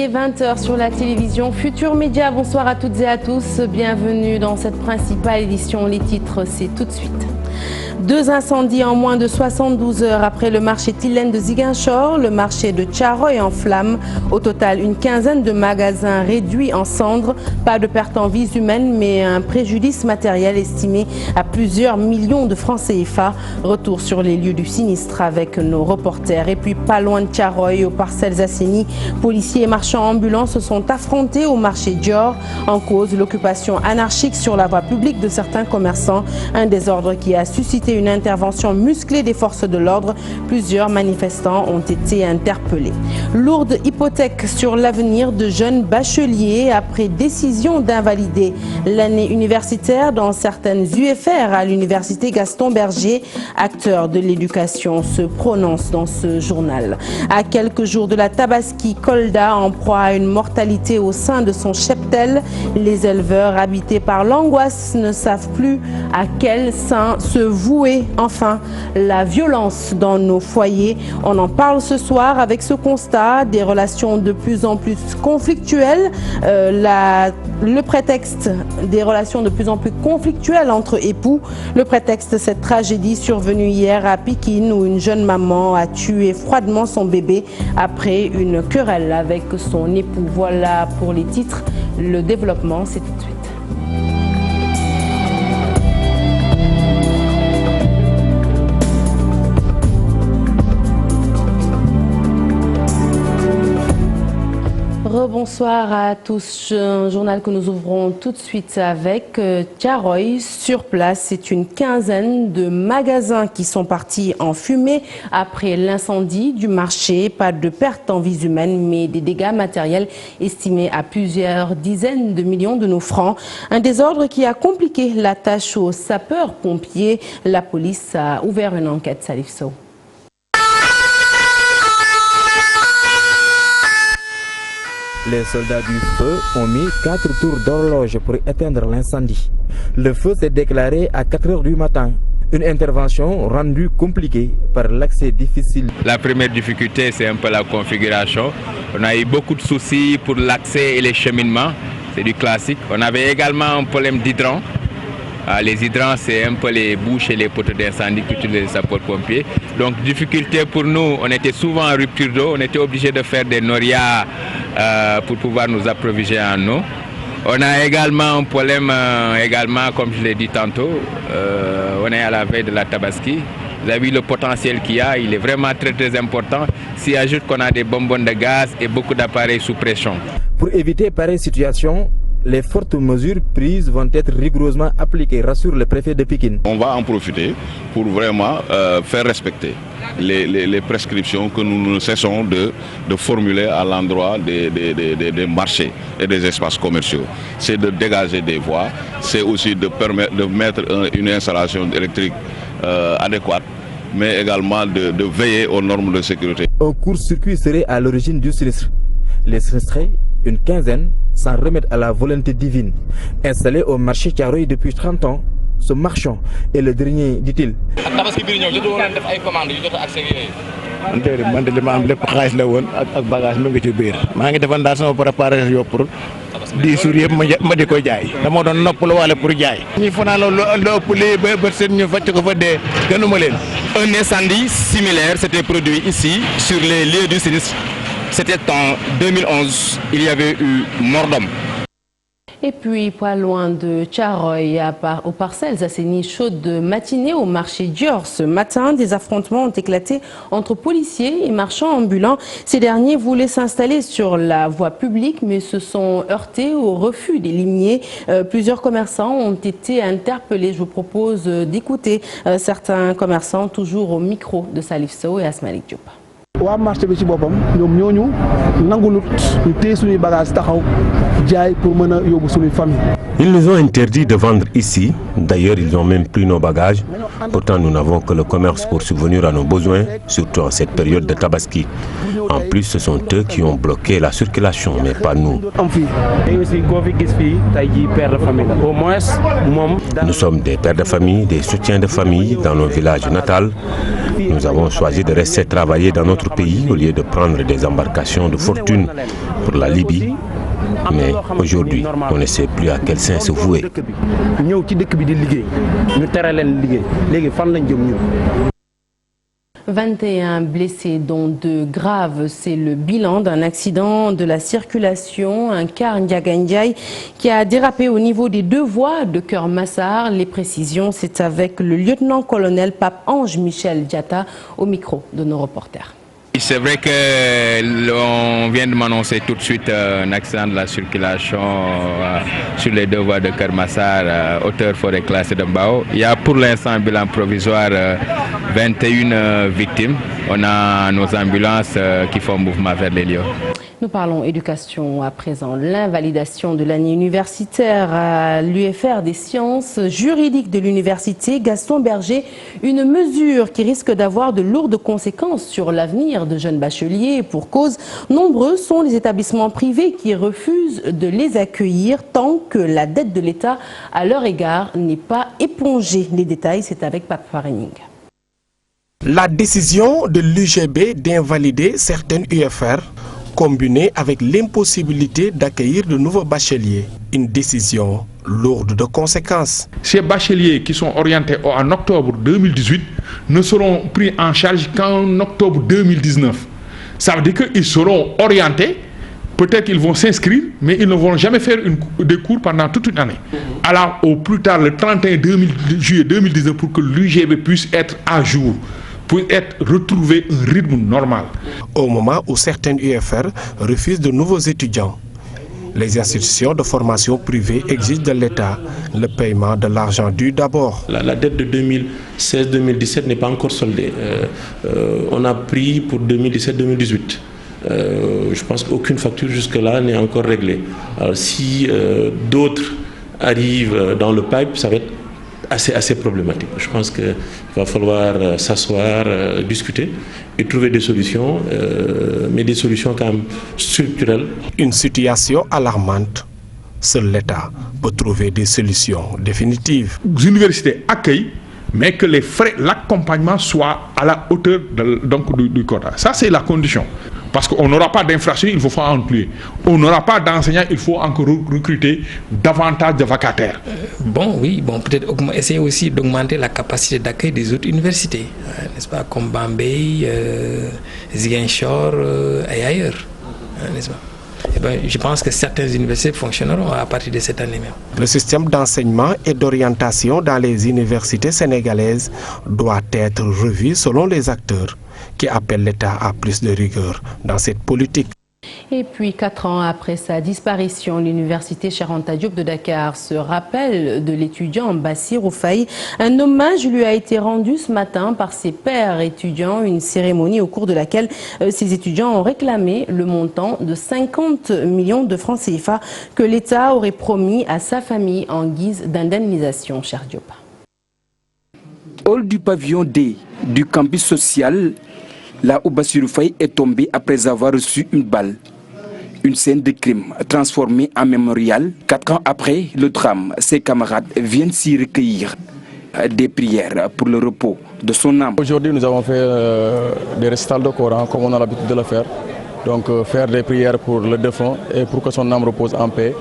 est 20h sur la télévision Futur Média. Bonsoir à toutes et à tous. Bienvenue dans cette principale édition. Les titres, c'est tout de suite. 2 incendies en moins de 72 heures après le marché Tilène de Ziguinchor, le marché de Thiaroye en flammes. Au total, une quinzaine de magasins réduits en cendres. Pas de perte en vies humaines, mais un préjudice matériel estimé à plusieurs millions de francs CFA. Retour sur les lieux du sinistre avec nos reporters. Et puis pas loin de Thiaroye, aux Parcelles Assainies, policiers et marchands ambulants se sont affrontés au marché Dior. En cause, l'occupation anarchique sur la voie publique de certains commerçants. Un désordre qui a suscité une intervention musclée des forces de l'ordre. Plusieurs manifestants ont été interpellés. Lourde hypothèque sur l'avenir de jeunes bacheliers après décision d'invalider l'année universitaire dans certaines UFR à l'université Gaston Berger. Acteurs de l'éducation se prononcent dans ce journal. À quelques jours de la Tabaski, Kolda en proie à une mortalité au sein de son cheptel. Les éleveurs habités par l'angoisse ne savent plus à quel sein se vouer. Enfin, la violence dans nos foyers. On en parle ce soir avec ce constat des relations de plus en plus conflictuelles. Le prétexte des relations de plus en plus conflictuelles entre époux. Le prétexte de cette tragédie survenue hier à Pikine où une jeune maman a tué froidement son bébé après une querelle avec son époux. Voilà pour les titres. Le développement, c'est tout de suite. Bonsoir à tous. Un journal que nous ouvrons tout de suite avec Thiaroye. Sur place, c'est une quinzaine de magasins qui sont partis en fumée après l'incendie du marché. Pas de perte en vies humaines, mais des dégâts matériels estimés à plusieurs dizaines de millions de nos francs. Un désordre qui a compliqué la tâche aux sapeurs-pompiers. La police a ouvert une enquête. Salif Sow. Les soldats du feu ont mis 4 tours d'horloge pour éteindre l'incendie. Le feu s'est déclaré à 4 heures du matin. Une intervention rendue compliquée par l'accès difficile. La première difficulté, c'est un peu la configuration. On a eu beaucoup de soucis pour l'accès et les cheminements. C'est du classique. On avait également un problème d'hydrant. Les hydrants, c'est un peu les bouches et les poteaux d'incendie qu'utilisent les sapeurs-pompiers. Donc, difficulté pour nous, on était souvent en rupture d'eau. On était obligé de faire des norias pour pouvoir nous approvisionner en eau. On a également un problème, comme je l'ai dit tantôt, on est à la veille de la Tabaski. Vous avez vu le potentiel qu'il y a, il est vraiment très très important. S'y ajoute qu'on a des bonbons de gaz et beaucoup d'appareils sous pression. Pour éviter pareille situation, les fortes mesures prises vont être rigoureusement appliquées, rassure le préfet de Pikine. On va en profiter pour vraiment faire respecter les prescriptions que nous ne cessons de formuler à l'endroit des marchés et des espaces commerciaux. C'est de dégager des voies, c'est aussi de mettre une installation électrique adéquate, mais également de veiller aux normes de sécurité. Un court-circuit serait à l'origine du sinistre. Les sinistrés, une quinzaine, s'en remettent à la volonté divine. Installé au marché Thiaroye depuis 30 ans, ce marchand est le dernier, dit-il. Un incendie similaire s'était produit ici, sur les lieux du sinistre. C'était en 2011, il y avait eu mort d'homme. Et puis, pas loin de Thiaroye, aux Parcelles Assainies, chaude de matinée au marché Dior. Ce matin, des affrontements ont éclaté entre policiers et marchands ambulants. Ces derniers voulaient s'installer sur la voie publique, mais se sont heurtés au refus des limiers. Plusieurs commerçants ont été interpellés. Je vous propose d'écouter certains commerçants, toujours au micro de Salif Sow et Asmalik Diop. waa marché bi ci boppam ñoom ñooñu nangulut ñu téye suñuy bagage taxaw Ils nous ont interdit de vendre ici. D'ailleurs, ils ont même pris nos bagages. Pourtant, nous n'avons que le commerce pour subvenir à nos besoins, surtout en cette période de Tabaski. En plus, ce sont eux qui ont bloqué la circulation, mais pas nous. Nous sommes des pères de famille, des soutiens de famille dans nos villages natals. Nous avons choisi de rester travailler dans notre pays au lieu de prendre des embarcations de fortune pour la Libye. Mais aujourd'hui, on ne sait plus à quel sein se vouer. 21 blessés, dont 2 graves. C'est le bilan d'un accident de la circulation, un car Ndiaga Ndiaye qui a dérapé au niveau des 2 voies de Keur Massar. Les précisions, c'est avec le lieutenant-colonel Pape Ange Michel Diatta au micro de nos reporters. C'est vrai qu'on vient de m'annoncer tout de suite un accident de la circulation sur les 2 voies de Keur Massar, hauteur forêt classée de Mbao. Il y a pour l'instant un bilan provisoire 21 victimes. On a nos ambulances qui font mouvement vers les lieux. Nous parlons éducation à présent. L'invalidation de l'année universitaire à l'UFR des sciences juridiques de l'université Gaston Berger, une mesure qui risque d'avoir de lourdes conséquences sur l'avenir de jeunes bacheliers. Pour cause, nombreux sont les établissements privés qui refusent de les accueillir tant que la dette de l'État à leur égard n'est pas épongée. Les détails, c'est avec Pape Farening. La décision de l'UGB d'invalider certaines UFR combinée avec l'impossibilité d'accueillir de nouveaux bacheliers, une décision lourde de conséquences. Ces bacheliers qui sont orientés en octobre 2018 ne seront pris en charge qu'en octobre 2019. Ça veut dire qu'ils seront orientés, peut-être qu'ils vont s'inscrire, mais ils ne vont jamais faire des cours pendant toute une année. Alors au plus tard, le 31 juillet 2019, pour que l'UGB puisse être à jour, pour retrouver un rythme normal. Au moment où certaines UFR refusent de nouveaux étudiants, les institutions de formation privée exigent de l'État le paiement de l'argent dû d'abord. La dette de 2016-2017 n'est pas encore soldée. On a pris pour 2017-2018. Je pense qu'aucune facture jusque-là n'est encore réglée. Alors si d'autres arrivent dans le pipe, ça va être assez problématique. Je pense qu'il va falloir s'asseoir, discuter et trouver des solutions, mais des solutions quand même structurelles. Une situation alarmante. Seul l'État peut trouver des solutions définitives. Les universités accueillent, mais que les frais, l'accompagnement soit à la hauteur du quota. Ça, c'est la condition. Parce qu'on n'aura pas d'infrastructure, il faut inclure. On n'aura pas d'enseignants, il faut encore recruter davantage de vacataires. Peut-être essayer aussi d'augmenter la capacité d'accueil des autres universités, n'est-ce pas, comme Bambey, Ziguinchor et ailleurs, n'est-ce pas. Je pense que certaines universités fonctionneront à partir de cette année même. Le système d'enseignement et d'orientation dans les universités sénégalaises doit être revu selon les acteurs qui appellent l'État à plus de rigueur dans cette politique. Et puis 4 ans après sa disparition, l'université Cheikh Anta Diop de Dakar se rappelle de l'étudiant Bassirou Faye. Un hommage lui a été rendu ce matin par ses pairs étudiants, une cérémonie au cours de laquelle ces étudiants ont réclamé le montant de 50 millions de francs CFA que l'État aurait promis à sa famille en guise d'indemnisation. Cher Diop. Hall du pavillon D du campus social, là où Bassirou Faye est tombé après avoir reçu une balle. Une scène de crime transformée en mémorial. 4 ans après le drame, ses camarades viennent s'y recueillir. Des prières pour le repos de son âme. Aujourd'hui, nous avons fait des récitals de Coran comme on a l'habitude de le faire. Donc faire des prières pour le défunt et pour que son âme repose en paix.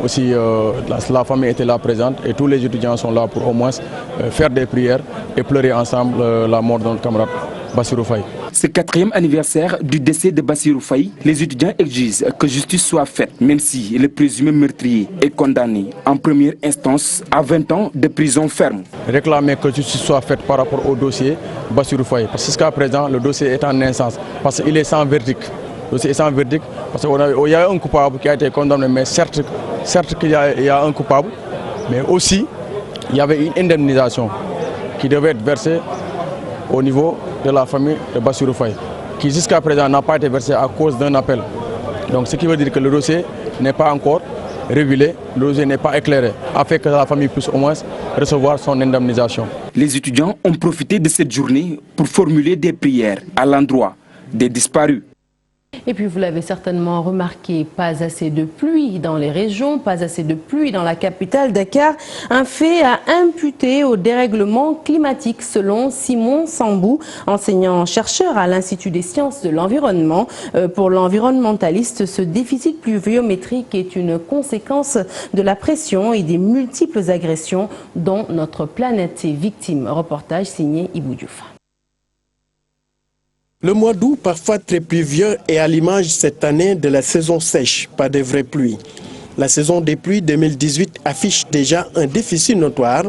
Aussi, la famille était là présente et tous les étudiants sont là pour au moins faire des prières et pleurer ensemble la mort de notre camarade Bassirou Faye. Ce 4e anniversaire du décès de Bassirou Faye, les étudiants exigent que justice soit faite, même si le présumé meurtrier est condamné en première instance à 20 ans de prison ferme. Réclamer que justice soit faite par rapport au dossier Bassirou Faye, parce que jusqu'à présent, le dossier est en instance, parce qu'il est sans verdict. Le dossier est sans verdict, parce qu'il y a un coupable qui a été condamné, mais certes qu'il y a un coupable, mais aussi il y avait une indemnisation qui devait être versée au niveau de la famille de Bassirou Faye, qui jusqu'à présent n'a pas été versée à cause d'un appel. Donc ce qui veut dire que le dossier n'est pas encore régulé, le dossier n'est pas éclairé, afin que la famille puisse au moins recevoir son indemnisation. Les étudiants ont profité de cette journée pour formuler des prières à l'endroit des disparus. Et puis vous l'avez certainement remarqué, pas assez de pluie dans les régions, pas assez de pluie dans la capitale Dakar. Un fait à imputer au dérèglement climatique selon Simon Sambou, enseignant-chercheur à l'Institut des sciences de l'environnement. Pour l'environnementaliste, ce déficit pluviométrique est une conséquence de la pression et des multiples agressions dont notre planète est victime. Reportage signé Ibou Diouf. Le mois d'août, parfois très pluvieux, est à l'image cette année de la saison sèche, pas de vraies pluies. La saison des pluies 2018 affiche déjà un déficit notoire,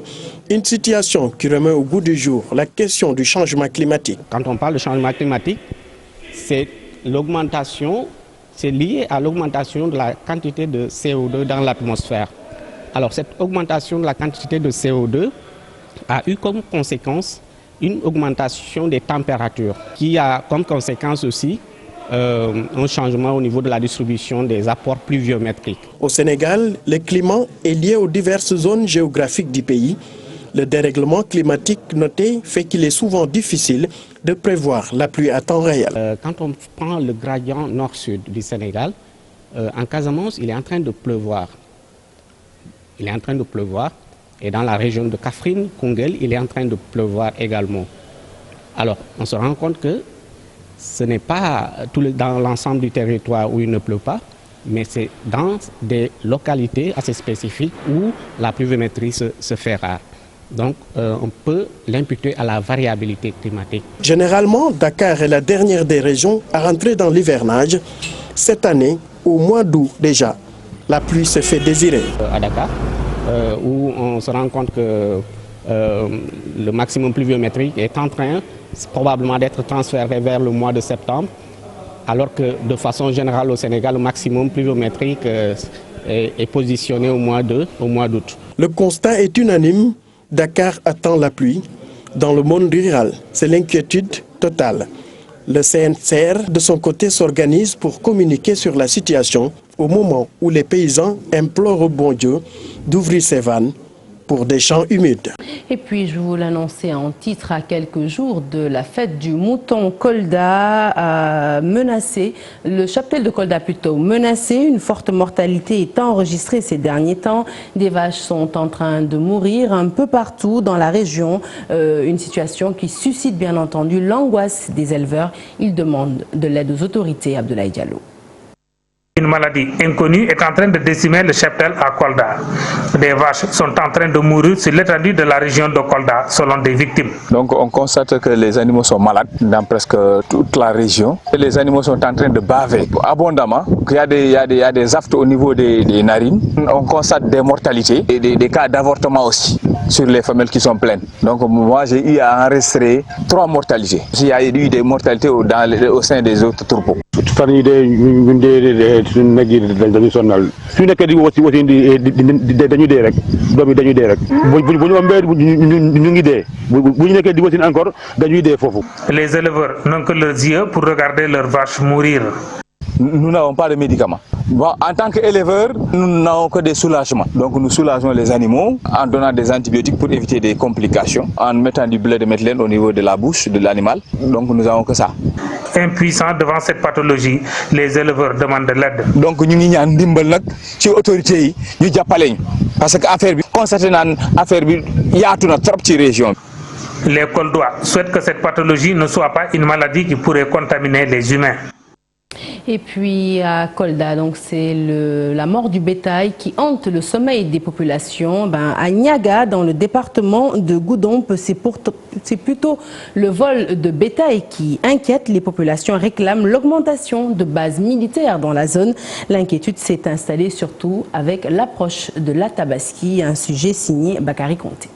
une situation qui remet au goût du jour la question du changement climatique. Quand on parle de changement climatique, c'est l'augmentation, c'est lié à l'augmentation de la quantité de CO2 dans l'atmosphère. Alors cette augmentation de la quantité de CO2 a eu comme conséquence une augmentation des températures qui a comme conséquence aussi un changement au niveau de la distribution des apports pluviométriques. Au Sénégal, le climat est lié aux diverses zones géographiques du pays. Le dérèglement climatique noté fait qu'il est souvent difficile de prévoir la pluie à temps réel. Quand on prend le gradient nord-sud du Sénégal, en Casamance, il est en train de pleuvoir. Il est en train de pleuvoir. Et dans la région de Kaffrine, Koungheul, il est en train de pleuvoir également. Alors, on se rend compte que ce n'est pas dans l'ensemble du territoire où il ne pleut pas, mais c'est dans des localités assez spécifiques où la pluviométrie se fait rare. Donc, on peut l'imputer à la variabilité climatique. Généralement, Dakar est la dernière des régions à rentrer dans l'hivernage. Cette année, au mois d'août déjà, la pluie se fait désirer. À Dakar, où on se rend compte que le maximum pluviométrique est en train probablement d'être transféré vers le mois de septembre, alors que de façon générale au Sénégal, le maximum pluviométrique est positionné au mois d'août. Le constat est unanime, Dakar attend la pluie. Dans le monde rural, c'est l'inquiétude totale. Le CNCR, de son côté, s'organise pour communiquer sur la situation au moment où les paysans implorent au bon Dieu d'ouvrir ses vannes pour des champs humides. Et puis, je vous l'annonçais en titre à quelques jours de la fête du mouton Kolda a menacé, le cheptel de Kolda plutôt, menacé, une forte mortalité est enregistrée ces derniers temps. Des vaches sont en train de mourir un peu partout dans la région, une situation qui suscite bien entendu l'angoisse des éleveurs. Ils demandent de l'aide aux autorités. Abdoulaye Diallo. Une maladie inconnue est en train de décimer le cheptel à Kolda. Des vaches sont en train de mourir sur l'étendue de la région de Kolda, selon des victimes. Donc on constate que les animaux sont malades dans presque toute la région. Et les animaux sont en train de baver abondamment. Il y a des aftes au niveau des narines. On constate des mortalités et des cas d'avortement aussi sur les femelles qui sont pleines. Donc moi j'ai eu à enregistrer 3 mortalités. Il y a eu des mortalités au sein des autres troupeaux. suñu nag yi dañu sonal su nekkee di wasi dañu dee rek doom yi dañuy dee rek bu ñu ëmbee ñu ngi dee bu ñu nekkee di wasin encore dañuy dee foofu. Les éleveurs n'ont que leurs yeux pour regarder leurs vaches mourir. Nous n'avons pas de médicaments. Bon, en tant qu'éleveurs, nous n'avons que des soulagements. Donc nous soulageons les animaux en donnant des antibiotiques pour éviter des complications, en mettant du blé de Methylène au niveau de la bouche de l'animal. Donc nous n'avons que ça. Impuissants devant cette pathologie, les éleveurs demandent de l'aide. Donc nous ñaan ndimbal nak ci autorités yi ñu jappalé parce que affaire bi constaté nan affaire bi yaatu na trop ci région. Les Koldois souhaitent que cette pathologie ne soit pas une maladie qui pourrait contaminer les humains. Et puis à Kolda, donc c'est la mort du bétail qui hante le sommeil des populations. À Niaga, dans le département de Goudomp, c'est plutôt le vol de bétail qui inquiète. Les populations réclament l'augmentation de bases militaires dans la zone. L'inquiétude s'est installée surtout avec l'approche de la Tabaski, un sujet signé Bakary Conté.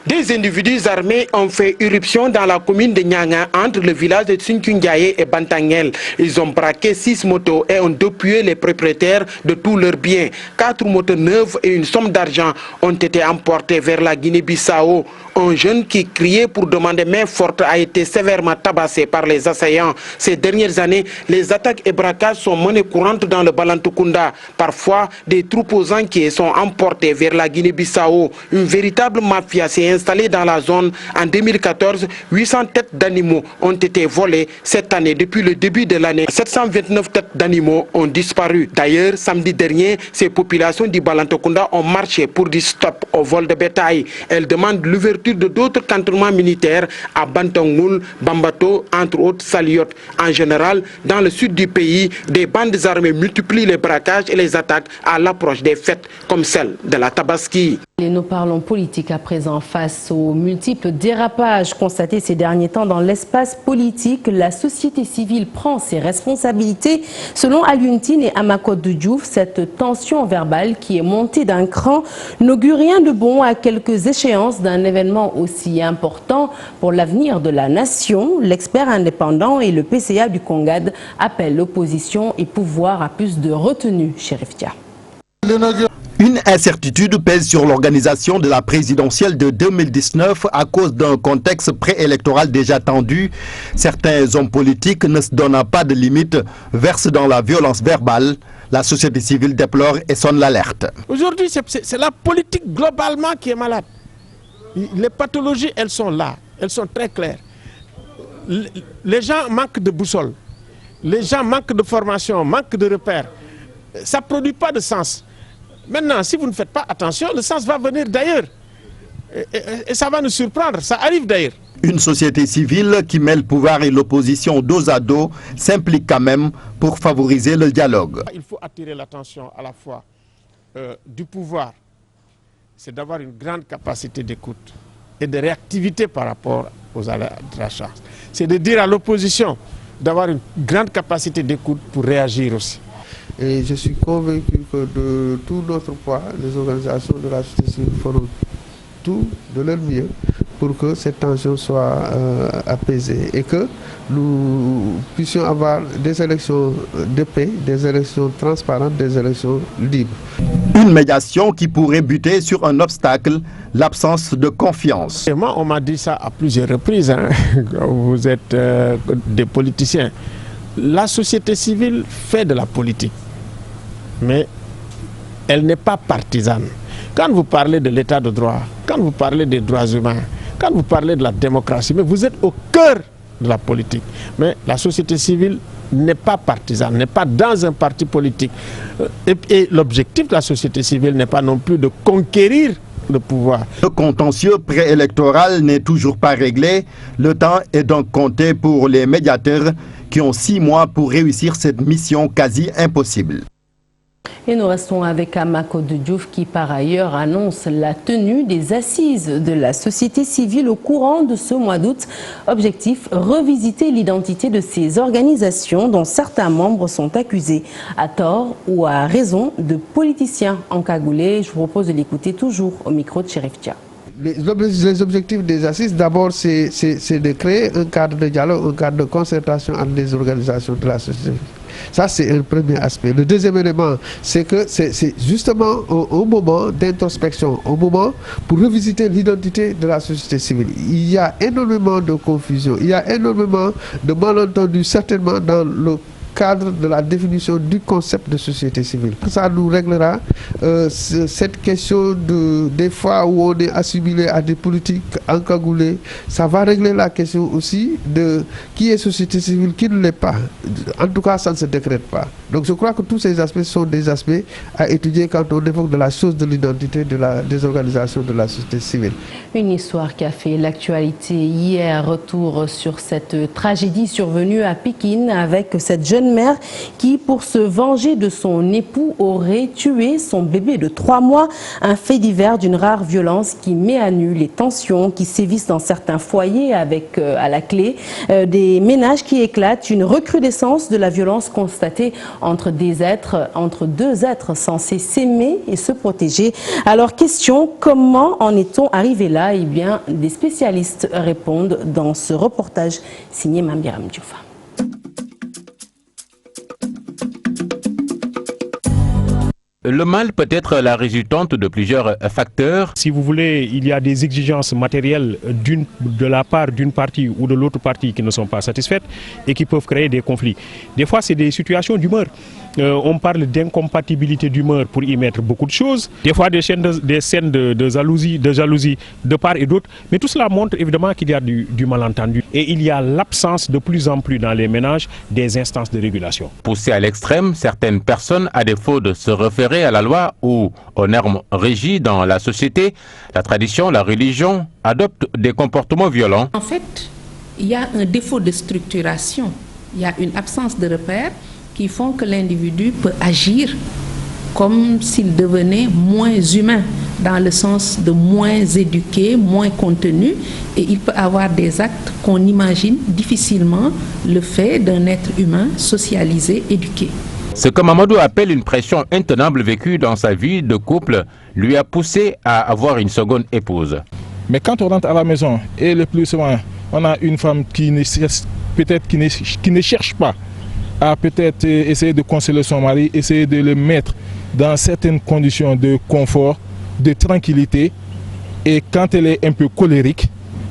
Des individus armés ont fait irruption dans la commune de Nyanga entre le village de Tsunkundiaye et Bantangel. Ils ont braqué 6 motos et ont dépouillé les propriétaires de tous leurs biens. 4 motos neuves et une somme d'argent ont été emportés vers la Guinée-Bissau. Un jeune qui criait pour demander main forte a été sévèrement tabassé par les assaillants. Ces dernières années, les attaques et braquages sont monnaie courante dans le Balantokounda. Parfois, des troupes aux enquêtes sont emportées vers la Guinée-Bissau. Une véritable mafia s'est installée dans la zone. En 2014, 800 têtes d'animaux ont été volées. Cette année, depuis le début de l'année, 729 têtes d'animaux ont disparu. D'ailleurs, samedi dernier, ces populations du Balantokounda ont marché pour dire stop au vol de bétail. Elles demandent l'ouverture de d'autres cantonnements militaires à Bantangoul, Bambato, entre autres Saliote. En général, dans le sud du pays, des bandes armées multiplient les braquages et les attaques à l'approche des fêtes comme celle de la Tabaski. Et nous parlons politique à présent. Face aux multiples dérapages constatés ces derniers temps dans l'espace politique, la société civile prend ses responsabilités. Selon Alioune Tine et Amakoto Diouf, cette tension verbale qui est montée d'un cran n'augure rien de bon à quelques échéances d'un événement aussi important pour l'avenir de la nation. L'expert indépendant et le PCA du Congad appellent l'opposition et pouvoir à plus de retenue. Chérif Dia. Une incertitude pèse sur l'organisation de la présidentielle de 2019 à cause d'un contexte préélectoral déjà tendu. Certains hommes politiques, ne se donnant pas de limite, versent dans la violence verbale. La société civile déplore et sonne l'alerte. Aujourd'hui, c'est la politique globalement qui est malade. Les pathologies, elles sont là, elles sont très claires. Les gens manquent de boussole, les gens manquent de formation, manquent de repères. Ça ne produit pas de sens. Maintenant, si vous ne faites pas attention, le sens va venir d'ailleurs. Et ça va nous surprendre, ça arrive d'ailleurs. Une société civile qui met le pouvoir et l'opposition dos à dos s'implique quand même pour favoriser le dialogue. Il faut attirer l'attention à la fois du pouvoir, c'est d'avoir une grande capacité d'écoute et de réactivité par rapport aux aléas de la charge. C'est de dire à l'opposition d'avoir une grande capacité d'écoute pour réagir aussi. Et je suis convaincu que de tout notre poids, les organisations de la société civile feront tout de leur mieux pour que cette tension soit apaisée et que nous puissions avoir des élections de paix, des élections transparentes, des élections libres. Une médiation qui pourrait buter sur un obstacle, l'absence de confiance. Et moi, on m'a dit ça à plusieurs reprises, hein. Vous êtes des politiciens. La société civile fait de la politique, mais elle n'est pas partisane. Quand vous parlez de l'état de droit, quand vous parlez des droits humains, quand vous parlez de la démocratie, mais vous êtes au cœur de la politique. Mais la société civile n'est pas partisane, n'est pas dans un parti politique. Et l'objectif de la société civile n'est pas non plus de conquérir le pouvoir. Le contentieux préélectoral n'est toujours pas réglé. Le temps est donc compté pour les médiateurs qui ont 6 mois pour réussir cette mission quasi impossible. Et nous restons avec Amakoto Diouf qui par ailleurs annonce la tenue des assises de la société civile au courant de ce mois d'août. Objectif, revisiter l'identité de ces organisations dont certains membres sont accusés à tort ou à raison de politiciens encagoulés. Je vous propose de l'écouter toujours au micro de Chérif Dia. Les objectifs des assises, d'abord, c'est de créer un cadre de dialogue, un cadre de concertation entre les organisations de la société civile. Ça, c'est un premier aspect. Le deuxième élément, c'est que c'est justement un moment d'introspection, un moment pour revisiter l'identité de la société civile. Il y a énormément de confusion, il y a énormément de malentendus, certainement dans le cadre de la définition du concept de société civile. Ça nous réglera cette question des fois où on est assimilé à des politiques encagoulées. Ça va régler la question aussi de qui est société civile, qui ne l'est pas. En tout cas, ça ne se décrète pas. Donc je crois que tous ces aspects sont des aspects à étudier quand on évoque de la chose de l'identité des organisations de la société civile. Une histoire qui a fait l'actualité hier. Retour sur cette tragédie survenue à Pékin avec cette jeune mère qui, pour se venger de son époux, aurait tué son bébé de 3 mois. Un fait divers d'une rare violence qui met à nu les tensions qui sévissent dans certains foyers avec à la clé des ménages qui éclatent, une recrudescence de la violence constatée entre deux êtres censés s'aimer et se protéger. Alors question, comment en est-on arrivé là? Eh bien, des spécialistes répondent dans ce reportage signé Mambiram Diouf. le mal peut être la résultante de plusieurs facteurs. Si vous voulez, il y a des exigences matérielles de la part d'une partie ou de l'autre partie qui ne sont pas satisfaites et qui peuvent créer des conflits. Des fois, c'est des situations d'humeur. On parle d'incompatibilité d'humeur pour y mettre beaucoup de choses. Des fois, des scènes de jalousie de part et d'autre. Mais tout cela montre évidemment qu'il y a du malentendu. Et il y a l'absence de plus en plus dans les ménages des instances de régulation. Poussées à l'extrême, certaines personnes, à défaut de se référer à la loi ou aux normes régies dans la société, la tradition, la religion, adoptent des comportements violents. En fait, il y a un défaut de structuration. Il y a une absence de repères qui font que l'individu peut agir comme s'il devenait moins humain, dans le sens de moins éduqué, moins contenu, et il peut avoir des actes qu'on imagine difficilement le fait d'un être humain socialisé, éduqué. Ce que Mamadou appelle une pression intenable vécue dans sa vie de couple lui a poussé à avoir une seconde épouse. Mais quand on rentre à la maison, et le plus souvent, on a une femme qui ne cherche pas à peut-être essayer de consoler son mari, essayer de le mettre dans certaines conditions de confort, de tranquillité. Et quand elle est un peu colérique,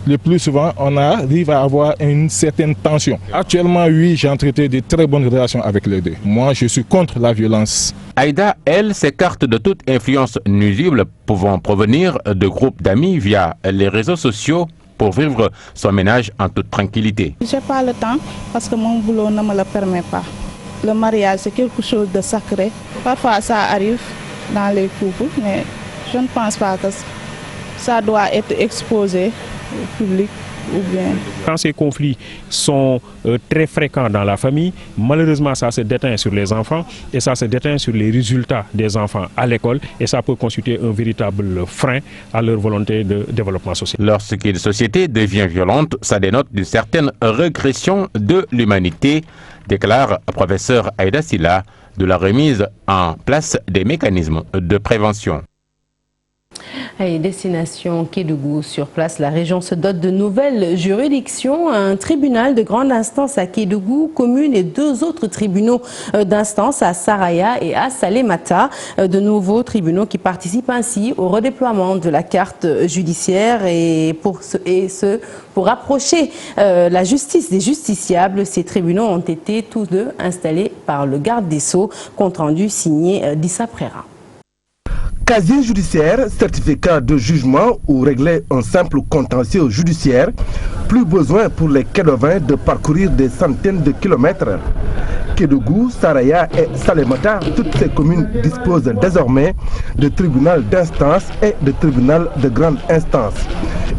le plus souvent, on arrive à avoir une certaine tension. Actuellement, oui, j'ai entreté de très bonnes relations avec les deux. Moi, je suis contre la violence. Aïda, elle, s'écarte de toute influence nuisible pouvant provenir de groupes d'amis via les réseaux sociaux pour vivre son ménage en toute tranquillité. Je n'ai pas le temps parce que mon boulot ne me le permet pas. Le mariage, c'est quelque chose de sacré. Parfois, ça arrive dans les couples, mais je ne pense pas que ça doit être exposé au public. Quand ces conflits sont très fréquents dans la famille, malheureusement ça se déteint sur les enfants et ça se déteint sur les résultats des enfants à l'école et ça peut constituer un véritable frein à leur volonté de développement social. Lorsqu'une société devient violente, ça dénote d'une certaine régression de l'humanité, déclare professeur Aïda Silla de la remise en place des mécanismes de prévention. Et destination Kédougou, sur place, la région se dote de nouvelles juridictions. Un tribunal de grande instance à Kédougou, commune et deux autres tribunaux d'instance à Saraya et à Salémata. De nouveaux tribunaux qui participent ainsi au redéploiement de la carte judiciaire et pour rapprocher la justice des justiciables. Ces tribunaux ont été tous deux installés par le garde des Sceaux. Compte rendu signé d'Issa Prera. Casier judiciaire, certificat de jugement ou régler un simple contentieux judiciaire, plus besoin pour les Kédovins de parcourir des centaines de kilomètres. Kédougou, Saraya et Salémata, toutes ces communes disposent désormais de tribunal d'instance et de tribunal de grande instance.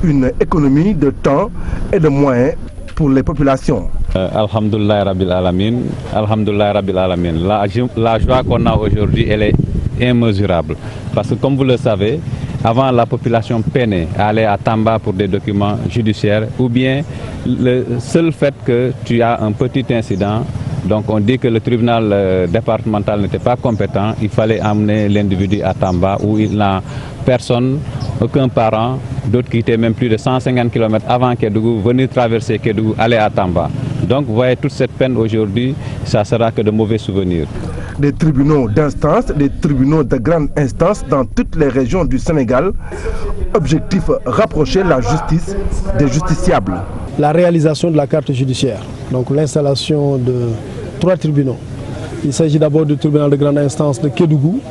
Une économie de temps et de moyens pour les populations. Alhamdulillah Rabbil Alamin, Alhamdulillah Rabbil Alamin. La joie qu'on a aujourd'hui, elle est immesurable. Parce que comme vous le savez, avant la population peinait à aller à Tamba pour des documents judiciaires ou bien le seul fait que tu as un petit incident, donc on dit que le tribunal départemental n'était pas compétent, il fallait amener l'individu à Tamba où il n'a personne, aucun parent, d'autres qui étaient même plus de 150 km avant Kédougou, venir traverser Kédougou, aller à Tamba. Donc vous voyez toute cette peine aujourd'hui, ça sera que de mauvais souvenirs. Des tribunaux d'instance, des tribunaux de grande instance dans toutes les régions du Sénégal. Objectif, rapprocher la justice des justiciables. La réalisation de la carte judiciaire, donc l'installation de 3 tribunaux. Il s'agit d'abord du tribunal de grande instance de Kédougou,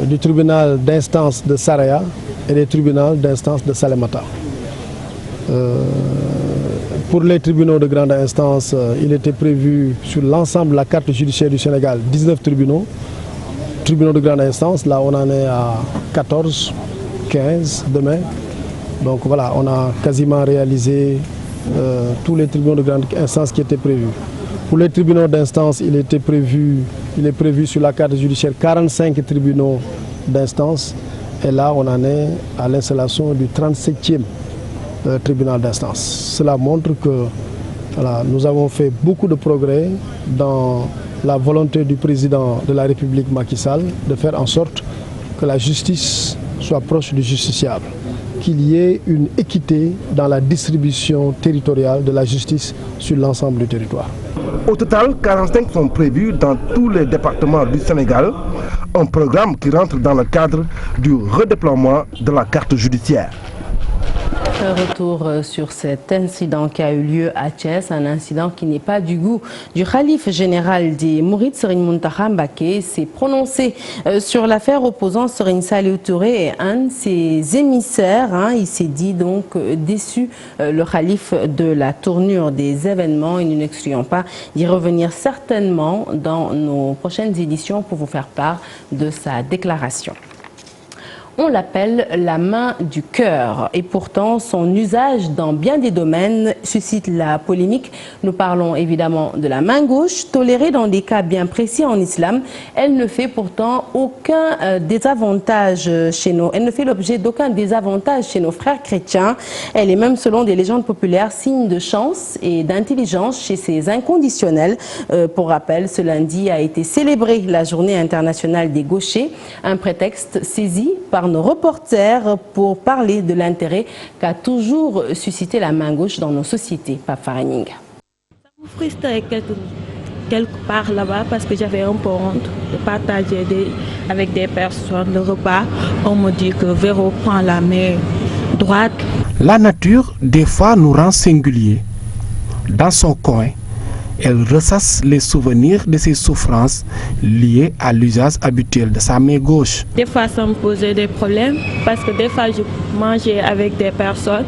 du tribunal d'instance de Saraya et du tribunal d'instance de Salémata. Pour les tribunaux de grande instance, il était prévu sur l'ensemble de la carte judiciaire du Sénégal 19 tribunaux. Tribunaux de grande instance, là on en est à 14, 15 demain. Donc voilà, on a quasiment réalisé tous les tribunaux de grande instance qui étaient prévus. Pour les tribunaux d'instance, il est prévu sur la carte judiciaire 45 tribunaux d'instance. Et là on en est à l'installation du 37e. Tribunal d'instance. Cela montre que voilà, nous avons fait beaucoup de progrès dans la volonté du président de la République Macky Sall de faire en sorte que la justice soit proche du justiciable, qu'il y ait une équité dans la distribution territoriale de la justice sur l'ensemble du territoire. Au total, 45 sont prévus dans tous les départements du Sénégal. Un programme qui rentre dans le cadre du redéploiement de la carte judiciaire. Retour sur cet incident qui a eu lieu à Thiès, un incident qui n'est pas du goût du khalife général des Mourides. Serigne Mountakha Mbacké s'est prononcé sur l'affaire opposant Serigne Saliou Touré et un de ses émissaires. Il s'est dit donc déçu, le khalife, de la tournure des événements, et nous n'excluons pas d'y revenir certainement dans nos prochaines éditions pour vous faire part de sa déclaration. On l'appelle la main du cœur et pourtant son usage dans bien des domaines suscite la polémique. Nous parlons évidemment de la main gauche, tolérée dans des cas bien précis en islam. Elle ne fait pourtant aucun désavantage chez nous. Elle ne fait l'objet d'aucun désavantage chez nos frères chrétiens. Elle est même, selon des légendes populaires, signe de chance et d'intelligence chez ces inconditionnels. Pour rappel, ce lundi a été célébrée la Journée internationale des gauchers, un prétexte saisi par nos reporters pour parler de l'intérêt qu'a toujours suscité la main gauche dans nos sociétés. Pape Faraning. Ça me frustrait quelque part là-bas parce que j'avais un peu honte de partager avec des personnes le repas. On me dit que Véro prend la main droite. La nature, des fois, nous rend singuliers. Dans son coin, elle ressasse les souvenirs de ses souffrances liées à l'usage habituel de sa main gauche. Des fois, ça me posait des problèmes parce que des fois, je mangeais avec des personnes.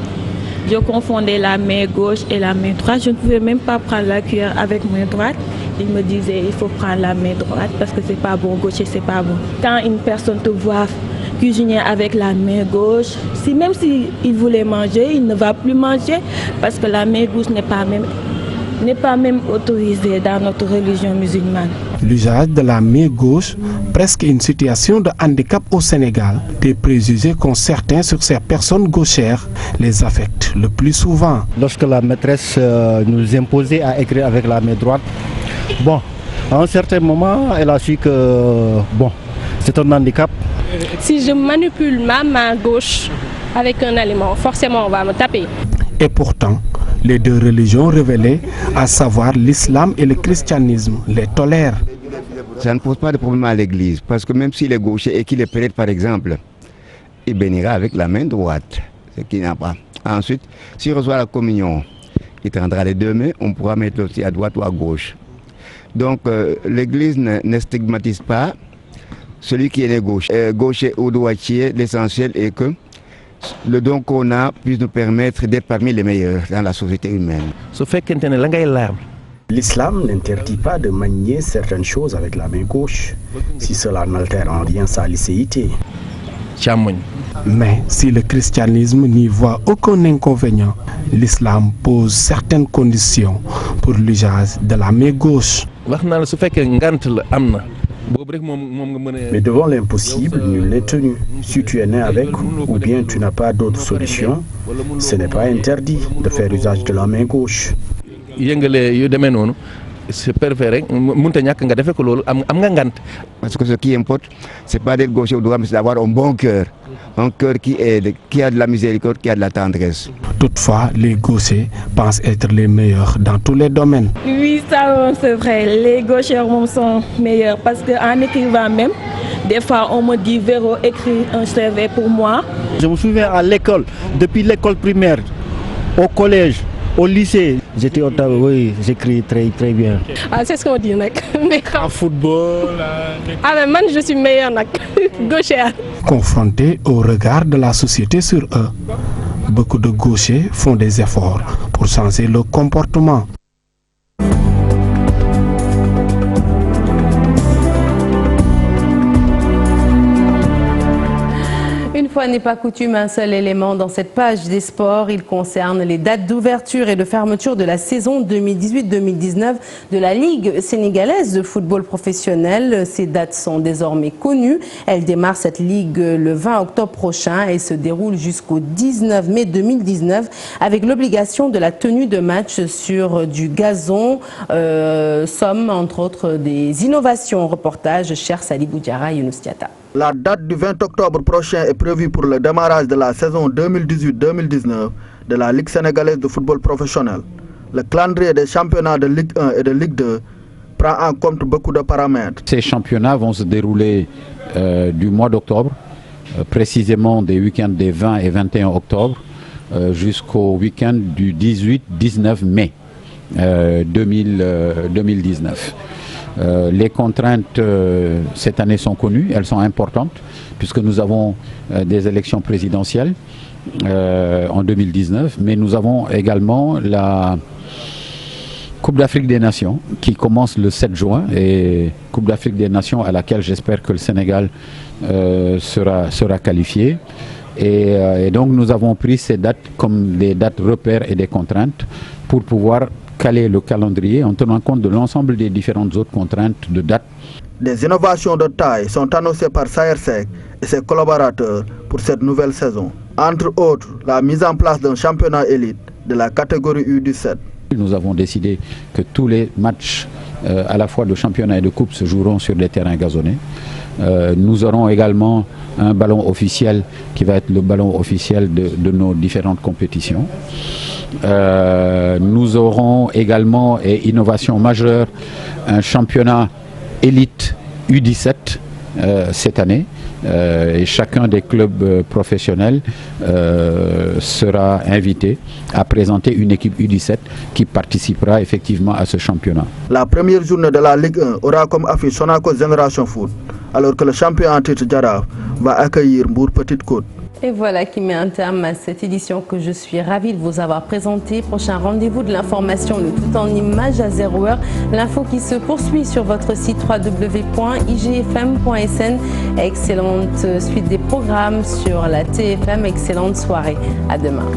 Je confondais la main gauche et la main droite. Je ne pouvais même pas prendre la cuillère avec main droite. Ils me disaient il faut prendre la main droite parce que c'est pas bon, gauche et c'est pas bon. Quand une personne te voit cuisiner avec la main gauche, même s'il voulait manger, il ne va plus manger parce que la main gauche n'est pas même autorisé dans notre religion musulmane. L'usage de la main gauche, presque une situation de handicap au Sénégal. Des préjugés qu'ont certains sur ces personnes gauchères les affectent le plus souvent. Lorsque la maîtresse nous imposait à écrire avec la main droite, à un certain moment, elle a su que c'est un handicap. Si je manipule ma main gauche avec un aliment, forcément on va me taper. Et pourtant, les deux religions révélées, à savoir l'islam et le christianisme, les tolèrent. Ça ne pose pas de problème à l'église, parce que même s'il est gaucher et qu'il est prêtre par exemple, il bénira avec la main droite, ce qu'il n'a pas. Ensuite, s'il reçoit la communion, il tendra les deux mains, on pourra mettre aussi à droite ou à gauche. Donc l'église ne stigmatise pas celui qui est né gaucher ou droitier. L'essentiel est que le don qu'on a puisse nous permettre d'être parmi les meilleurs dans la société humaine. L'islam n'interdit pas de manier certaines choses avec la main gauche, si cela n'altère en rien sa licéité. Mais si le christianisme n'y voit aucun inconvénient, l'islam pose certaines conditions pour l'usage de la main gauche. Mais devant l'impossible, nul n'est tenu. Si tu es né avec ou bien tu n'as pas d'autre solution, ce n'est pas interdit de faire usage de la main gauche. Parce que ce qui importe, c'est pas d'être gaucher ou droit, mais c'est d'avoir un bon cœur. Un cœur qui aide, qui a de la miséricorde, qui a de la tendresse. Toutefois, les gauchers pensent être les meilleurs dans tous les domaines. Oui, ça c'est vrai. Les gauchers sont meilleurs parce qu'en écrivant même, des fois on me dit Véro écrit un CV pour moi. Je me souviens à l'école, depuis l'école primaire, au collège, au lycée, j'étais au tableau, oui, j'écris très bien. C'est ce qu'on dit, en football. Mais moi, je suis meilleur, gauchère. Confrontés au regard de la société sur eux, beaucoup de gauchers font des efforts pour changer leur comportement. Une fois n'est pas coutume, un seul élément dans cette page des sports. Il concerne les dates d'ouverture et de fermeture de la saison 2018-2019 de la Ligue sénégalaise de football professionnel. Ces dates sont désormais connues. Elle démarre cette ligue le 20 octobre prochain et se déroule jusqu'au 19 mai 2019 avec l'obligation de la tenue de matchs sur du gazon. Somme, entre autres, des innovations. Reportage, cher Sali Boudiara et Younous Diatta. La date du 20 octobre prochain est prévue pour le démarrage de la saison 2018-2019 de la Ligue sénégalaise de football professionnel. Le calendrier des championnats de Ligue 1 et de Ligue 2 prend en compte beaucoup de paramètres. Ces championnats vont se dérouler du mois d'octobre, précisément des week-ends des 20 et 21 octobre, jusqu'au week-end du 18-19 mai 2019. Les contraintes cette année sont connues, elles sont importantes, puisque nous avons des élections présidentielles en 2019, mais nous avons également la Coupe d'Afrique des Nations qui commence le 7 juin, et Coupe d'Afrique des Nations à laquelle j'espère que le Sénégal sera qualifié. Et donc nous avons pris ces dates comme des dates repères et des contraintes pour pouvoir caler le calendrier en tenant compte de l'ensemble des différentes autres contraintes de date. Des innovations de taille sont annoncées par Saher Seck et ses collaborateurs pour cette nouvelle saison. Entre autres, la mise en place d'un championnat élite de la catégorie U17. Nous avons décidé que tous les matchs à la fois de championnat et de coupe se joueront sur des terrains gazonnés. Nous aurons également un ballon officiel qui va être le ballon officiel de nos différentes compétitions. Nous aurons également, et innovation majeure, un championnat élite U17 cette année. Et chacun des clubs professionnels sera invité à présenter une équipe U17 qui participera effectivement à ce championnat. La première journée de la Ligue 1 aura comme affiche Sonacos Génération Foot, alors que le champion en titre Jaraaf va accueillir Mbour Petite Côte. Et voilà qui met un terme à cette édition que je suis ravie de vous avoir présentée. Prochain rendez-vous de l'information, le tout en images à 0h. L'info qui se poursuit sur votre site www.igfm.sn. Excellente suite des programmes sur la TFM. Excellente soirée. À demain.